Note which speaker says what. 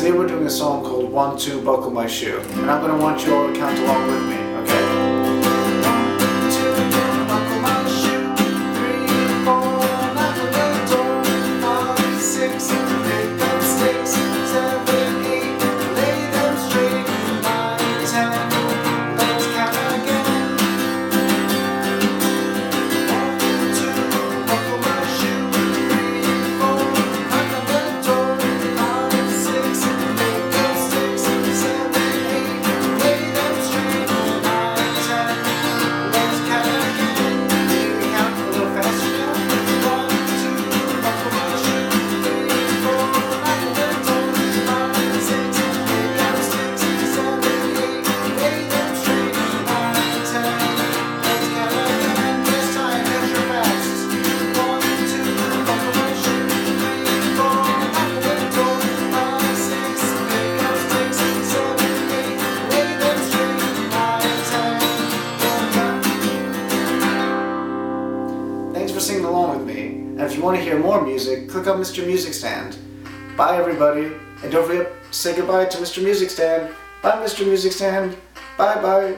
Speaker 1: Today we're doing a song called 1, 2, Buckle My Shoe, and I'm going to want you all to count along with me, okay? 1, 2, buckle my shoe, 3, 4, knock on the door, 5, 6, pick up sticks, 7, 8, lay them straight, 9, 10, let's count again. 1, 2, buckle my shoe, 3, 4, knock on the door, 5, 6, pick up sticks, 7, 8, lay them straight, 9, 10, let's count again. Can we count a little faster now? 1, 2, buckle my shoe, 3, 4, knock on the door, 5, 6, pick up sticks, 7, 8, lay them straight, 9, 10, let's count again. This time extra fast. 1, 2, buckle my shoe, 3, 4, knock on the door, 5, 6, pick up sticks, 7, 8, lay them straight, 9, 10, Thanks for singing along with me, and if you want to hear more music, click on Mr. Music Stand. Bye everybody, and don't forget to say goodbye to Mr. Music Stand. Bye Mr. Music Stand. Bye bye.